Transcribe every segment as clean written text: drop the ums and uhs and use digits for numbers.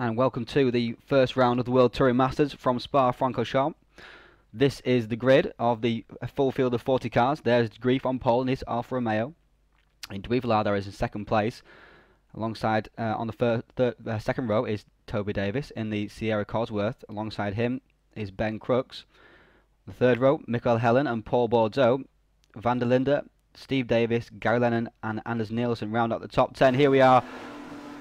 And welcome to the first round of the World Touring Masters from Spa-Francorchamps. This is the grid of the full field of 40 cars. There's Grief on pole in his Alfa Romeo. In Dweevelar there is in second place. Alongside on the second row is Toby Davis in the Sierra Cosworth. Alongside him is Ben Crooks. The third row, Mikael Helen and Paul Bordeaux. Van der Linde, Steve Davis, Gary Lennon and Anders Nielsen round out the top 10. Here we are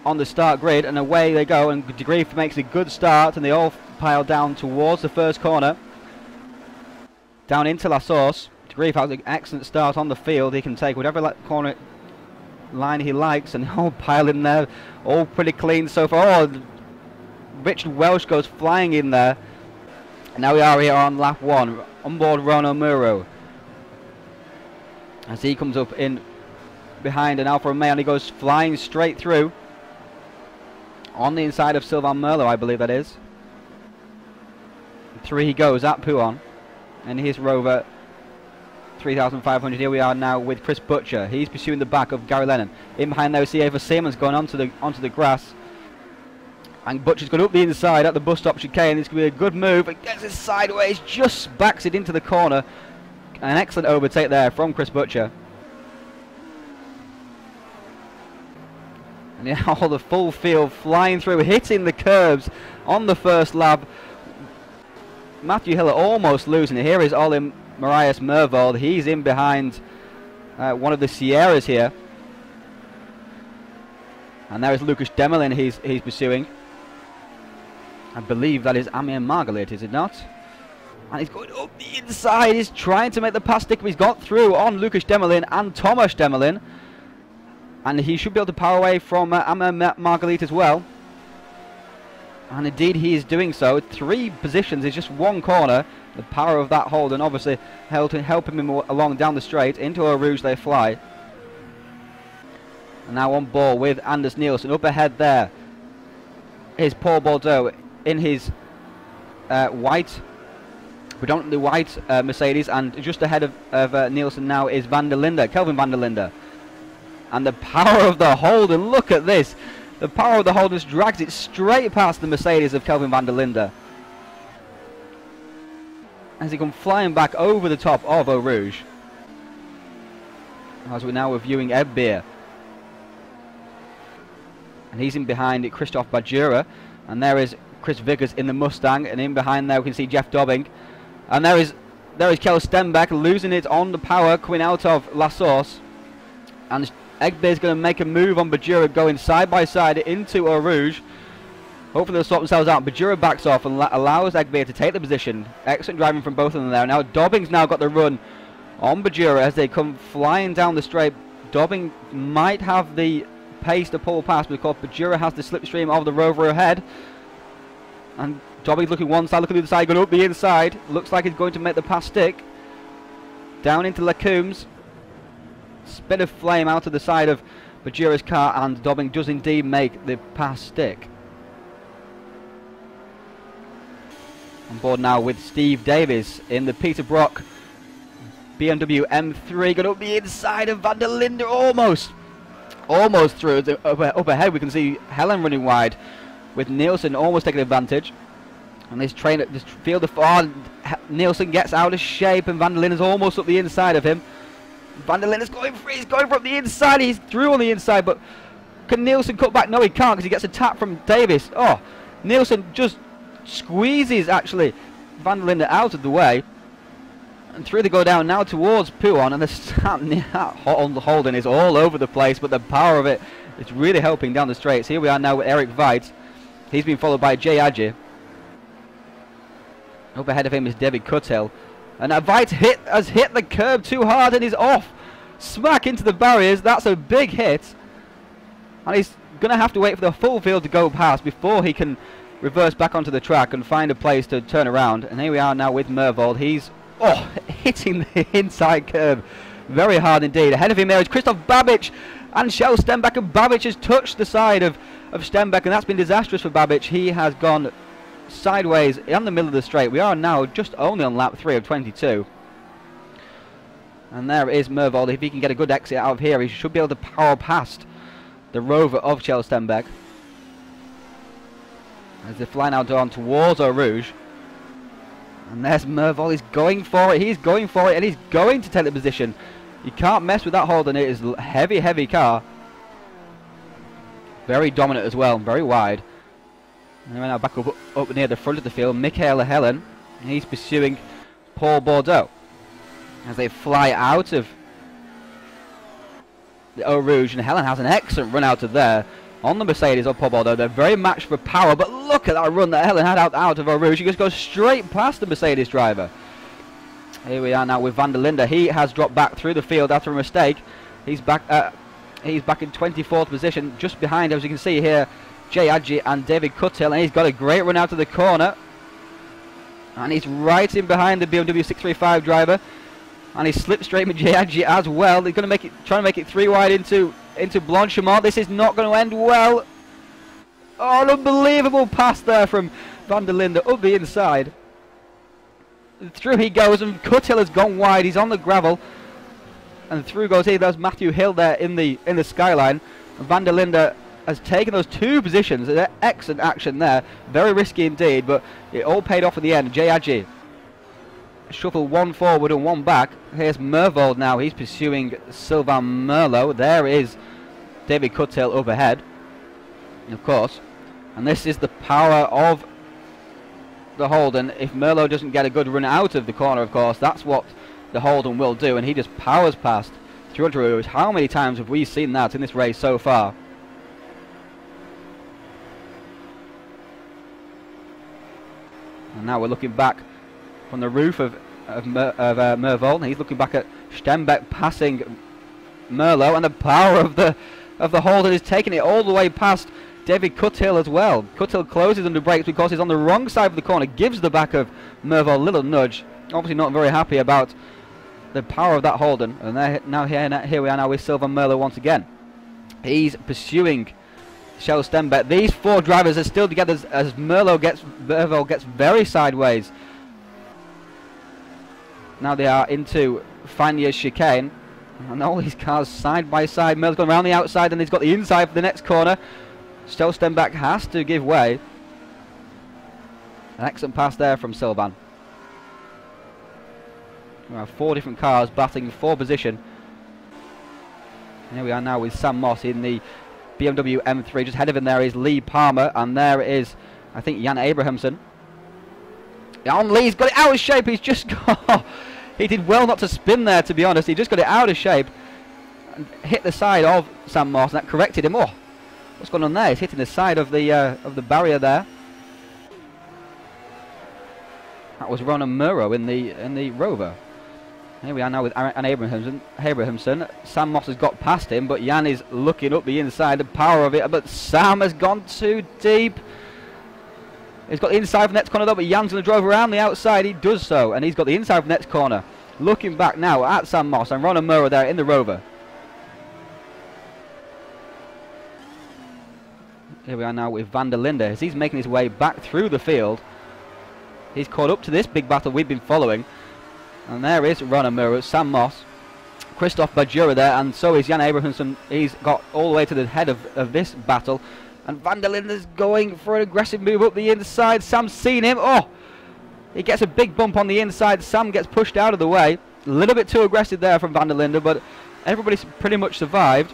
on the start grid, and away they go, and De Grief makes a good start, and they all pile down towards the first corner, down into La Source. De Grief has an excellent start on the field. He can take whatever corner line he likes, and they all pile in there, all pretty clean so far. Oh, Richard Welsh goes flying in there. And now we are here on lap 1, on board Rono Muro, as he comes up in behind an Alfa Romeo, and he goes flying straight through on the inside of Sylvain Merlot, I believe that is. 3 he goes at Pouon, and here's Rover 3500. Here we are now with Chris Butcher. He's pursuing the back of Gary Lennon. In behind there we see Ava Siemens going onto the grass, and Butcher's going up the inside at the bus stop chicane. It's going to be a good move. It gets it sideways, just backs it into the corner. An excellent overtake there from Chris Butcher. And yeah, all the full field flying through, hitting the curbs on the first lap. Matthew Hiller almost losing it. Here is Olim Marius Mervold. He's in behind one of the Sierras here. And there is Lucas Demelin he's pursuing. I believe that is Amir Margalit, is it not? And he's going up the inside. He's trying to make the pass stick, but he's got through on Lucas Demelin and Tomasz Demelin. And he should be able to power away from Amir Margalit as well. And indeed he is doing so. 3 positions is just 1 corner. The power of that hold, and obviously helping him along down the straight. Into Eau Rouge they fly. And now on board with Anders Nielsen. Up ahead there is Paul Bordeaux in his predominantly white Mercedes. And just ahead of Nielsen now is Van der Linde, Kelvin Van der Linde. And the power of the hold, and look at this. The power of the hold just drags it straight past the Mercedes of Kelvin Van der Linde, as he comes flying back over the top of Eau Rouge. As we're now reviewing Ed Beer. And he's in behind it, Christoph Bajura. And there is Chris Vickers in the Mustang. And in behind there we can see Jeff Dobbing. And there is Kjell Stenbeck losing it on the power coming out of La Source. And Egbeer's going to make a move on Bajura, going side by side into Eau Rouge. Hopefully they'll sort themselves out. Bajura backs off and allows Egbeer to take the position. Excellent driving from both of them there. Now Dobbing's now got the run on Bajura as they come flying down the straight. Dobbing might have the pace to pull past, because Bajura has the slipstream of the Rover ahead. And Dobbing's looking one side, looking the other side, going up the inside. Looks like he's going to make the pass stick. Down into Lacombe's. Spit of flame out of the side of Bajura's car, and Dobbing does indeed make the pass stick. On board now with Steve Davis in the Peter Brock BMW M3, going up the inside of Van der Linde, almost through. Up ahead we can see Helen running wide, with Nielsen almost taking advantage. And this field of Nielsen gets out of shape, and Van der Linde is almost up the inside of him. Van der Linde is going free, he's going from the inside, he's through on the inside, but can Nielsen cut back? No, he can't, because he gets a tap from Davis. Oh, Nielsen just squeezes, actually, Van der Linde out of the way. And through they go down now towards Pouon, and the holding is all over the place, but the power of it is really helping down the straights. Here we are now with Eric Veit. He's been followed by Jay Adji. Up ahead of him is David Cuthill. And Veit has hit the curb too hard and is off. Smack into the barriers. That's a big hit. And he's going to have to wait for the full field to go past before he can reverse back onto the track and find a place to turn around. And here we are now with Mervold. He's hitting the inside curb very hard indeed. Ahead of him there is Christoph Babic and Kjell Stenbeck. And Babic has touched the side of Stenbeck, and that's been disastrous for Babic. He has gone sideways in the middle of the straight. We are now just only on lap 3 of 22. And there is Mervold. If he can get a good exit out of here, he should be able to power past the Rover of Kjell Stenbeck. as they fly now down towards Eau Rouge. And there's Mervol. He's going for it. He's going for it, and he's going to take the position. You can't mess with that Holden. It is a heavy, heavy car. Very dominant as well. Very wide. And we're now back up near the front of the field. Michael Helen. He's pursuing Paul Bordeaux as they fly out of the Eau Rouge, and Helen has an excellent run out of there on the Mercedes of Paul Bordeaux. They're very matched for power, but look at that run that Helen had out of Eau Rouge. She just goes straight past the Mercedes driver. Here we are now with Van der Linde. He has dropped back through the field after a mistake. He's back in 24th position, just behind, as you can see here, Jay Adji and David Cuthill, and he's got a great run out of the corner. And he's right in behind the BMW 635 driver. And he slipped straight with Jay Adji as well. They're going to try to make it 3 wide into Blanchimont. This is not going to end well. Oh, an unbelievable pass there from Van der Linde up the inside. Through he goes, and Cuthill has gone wide. He's on the gravel, and through goes he. There's Matthew Hill there in the skyline. And Van der Linde has taken those 2 positions. Excellent action there. Very risky indeed, but it all paid off in the end. Jay Adji shuffle 1 forward and 1 back. Here's Mervold now. He's pursuing Sylvain Merlot. There is David Cuthill up ahead, of course. And this is the power of the Holden. If Merlot doesn't get a good run out of the corner, of course, that's what the Holden will do. And he just powers past through Rouge. How many times have we seen that in this race so far? And now we're looking back from the roof of Mervol. He's looking back at Stembeck passing Merlot, and the power of the Holden is taking it all the way past David Cuthill as well. Cuthill closes under brakes because he's on the wrong side of the corner, gives the back of Mervol a little nudge. Obviously not very happy about the power of that Holden. And here we are now with Sylvain Merlot once again. He's pursuing Shell Stembeck. These 4 drivers are still together as Mervol gets very sideways. Now they are into Fanya's chicane, and all these cars side by side. Merlot's gone around the outside, and he's got the inside for the next corner. Stelstenbach has to give way. An excellent pass there from Sylvain. We have 4 different cars battling for position. And here we are now with Sam Moss in the BMW M3. Just ahead of him there is Lee Palmer, and there is, I think, Jan Abrahamson. On Lee's got it out of shape. He's just got... He did well not to spin there, to be honest. He just got it out of shape and hit the side of Sam Moss, and that corrected him. Oh, what's going on there? He's hitting the side of the barrier there. That was Ronan Muro in the Rover. Here we are now with Jan Abrahamson. Sam Moss has got past him, but Jan is looking up the inside, the power of it. But Sam has gone too deep. He's got the inside of the next corner though, but Jan's going to drive around the outside. He does so, and he's got the inside of the next corner. Looking back now at Sam Moss and Ronan Muro there in the Rover. Here we are now with Van der Linde as he's making his way back through the field. He's caught up to this big battle we've been following. And there is Ronan Muro, Sam Moss, Christophe Bajura there, and so is Jan Abrahamson. He's got all the way to the head of this battle. And Van der Linde's going for an aggressive move up the inside. Sam's seen him. Oh! He gets a big bump on the inside. Sam gets pushed out of the way. A little bit too aggressive there from Van der Linde, but everybody's pretty much survived.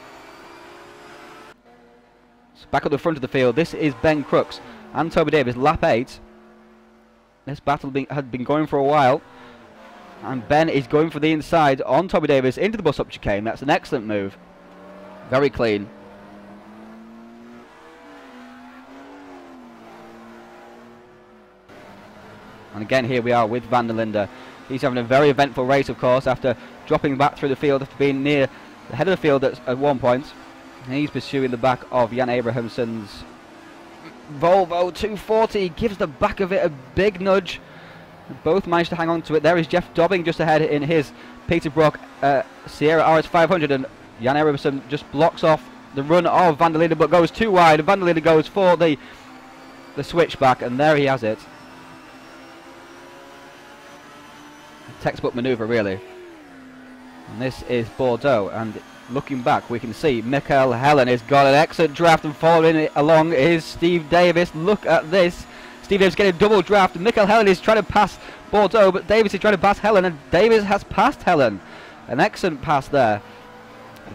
So back at the front of the field, this is Ben Crooks and Toby Davis, lap 8. This battle had been going for a while. And Ben is going for the inside on Toby Davis into the bus-up chicane. That's an excellent move. Very clean. And again, here we are with Van der Linde. He's having a very eventful race, of course, after dropping back through the field, after being near the head of the field at one point. And he's pursuing the back of Jan Abrahamson's Volvo 240. He gives the back of it a big nudge. Both managed to hang on to it. There is Jeff Dobbing just ahead in his Peter Brock Sierra RS 500, and Jan Abrahamson just blocks off the run of Van der Linde, but goes too wide. Van der Linde goes for the switchback, and there he has it. Textbook manoeuvre, really. And this is Bordeaux, and looking back, we can see Mikael Helen has got an excellent draft, and following it along is Steve Davis. Look at this. Steve Davis getting a double draft. Mikael Helen is trying to pass Bordeaux, but Davis is trying to pass Helen, and Davis has passed Helen. An excellent pass there.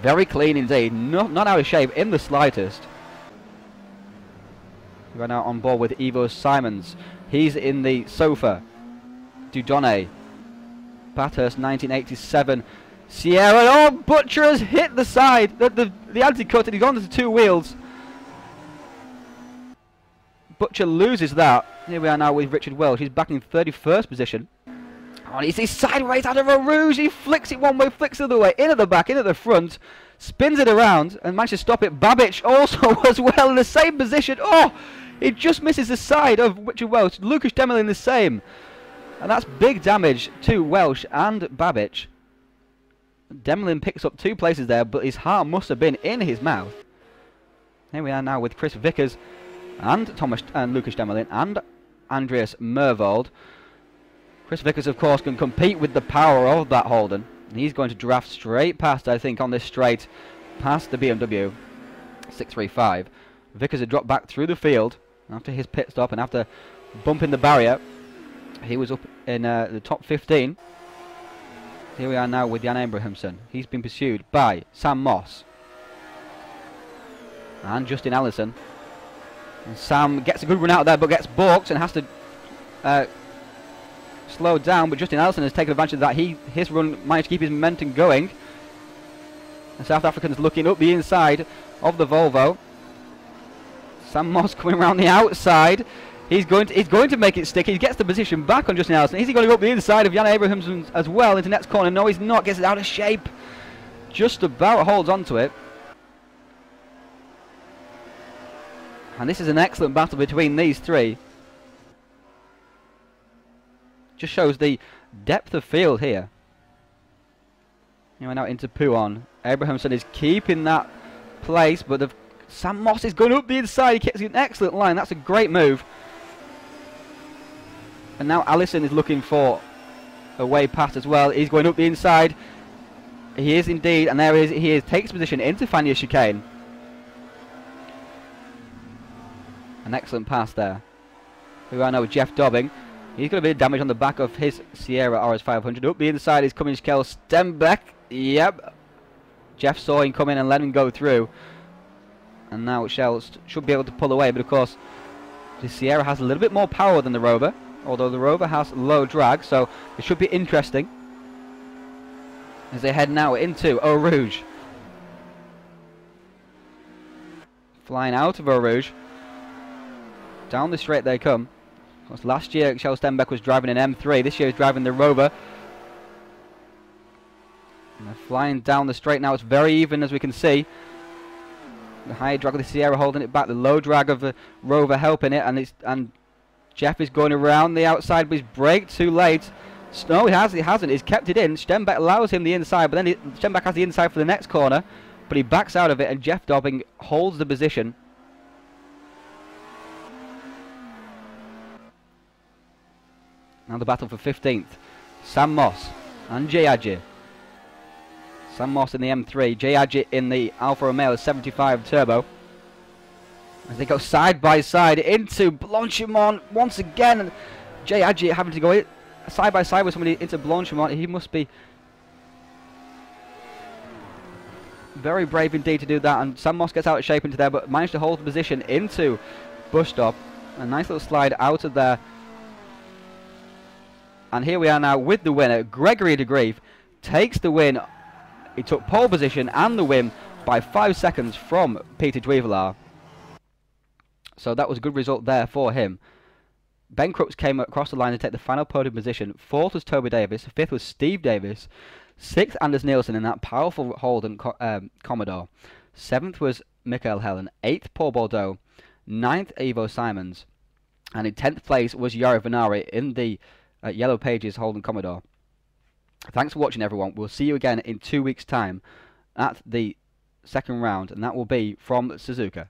Very clean indeed. Not out of shape in the slightest. We're now on board with Ivo Simons. He's in the sofa. Dudonne. Bathurst 1987. Sierra. Oh, Butcher has hit the side. The anti-cut, and he's gone to 2 wheels. Butcher loses that. Here we are now with Richard Welsh. He's back in 31st position. Oh, he's sideways out of a rouge. He flicks it one way, flicks the other way. In at the back, in at the front. Spins it around and manages to stop it. Babic also as well in the same position. Oh, he just misses the side of Richard Welsh. Lucas Demelin the same. And that's big damage to Welsh and Babic. Demelin picks up 2 places there, but his heart must have been in his mouth. Here we are now with Chris Vickers and Lucas Demelin and Andreas Mervold. Chris Vickers, of course, can compete with the power of that Holden. He's going to draft straight past, I think, on this straight, past the BMW 635. Vickers had dropped back through the field after his pit stop and after bumping the barrier. He was up in the top 15. Here we are now with Jan Abrahamsson. He's been pursued by Sam Moss and Justin Allison. And Sam gets a good run out there, but gets balked and has to slow down. But Justin Allison has taken advantage of that. His run managed to keep his momentum going. The South African's looking up the inside of the Volvo. Sam Moss coming around the outside. He's going to make it stick. He gets the position back on Justin Allison. Is he going to go up the inside of Jan Abrahamsson as well into next corner? No, he's not. Gets it out of shape. Just about holds on to it. And this is an excellent battle between these 3. Just shows the depth of field here. Now into Pouon. Abrahamsson is keeping that place, but Sam Moss is going up the inside. He gets an excellent line. That's a great move. And now Allison is looking for a way past as well. He's going up the inside. He is indeed, and there he is. Takes position into Fania chicane. An excellent pass there. We are now with Jeff Dobbing. He's got a bit of damage on the back of his Sierra RS500. Up the inside is coming Kjell Stenbeck. Yep. Jeff saw him come in and let him go through. And now Shell should be able to pull away. But of course, the Sierra has a little bit more power than the Rover. Although the Rover has low drag. So it should be interesting. As they head now into Eau Rouge. Flying out of Eau Rouge. Down the straight they come. Of course, last year Kjell Stenbeck was driving an M3. This year he's driving the Rover. And they're flying down the straight now. It's very even, as we can see. The high drag of the Sierra holding it back. The low drag of the Rover helping it. And Jeff is going around the outside, but he's braked too late. No, he hasn't. He's kept it in. Stenbeck allows him the inside, but then Stenbeck has the inside for the next corner. But he backs out of it, and Jeff Dobbing holds the position. Now the battle for 15th. Sam Moss and Jay Adji. Sam Moss in the M3. Jay Adji in the Alfa Romeo 75 Turbo. As they go side by side into Blanchimont once again. And Jay Adji having to go side by side with somebody into Blanchimont. He must be very brave indeed to do that. And Sam Moss gets out of shape into there, but managed to hold the position into bus stop. A nice little slide out of there. And here we are now with the winner. Gregory de Grief takes the win. He took pole position and the win by 5 seconds from Peter Dweevelaar. So that was a good result there for him. Ben Crooks came across the line to take the final podium position. 4th was Toby Davis. 5th was Steve Davis. 6th, Anders Nielsen in that powerful Holden Commodore. 7th was Mikael Helen. 8th, Paul Bordeaux. 9th, Ivo Simons. And in 10th place was Jari Vinnari in the Yellow Pages Holden Commodore. Thanks for watching, everyone. We'll see you again in 2 weeks' time at the second round, and that will be from Suzuka.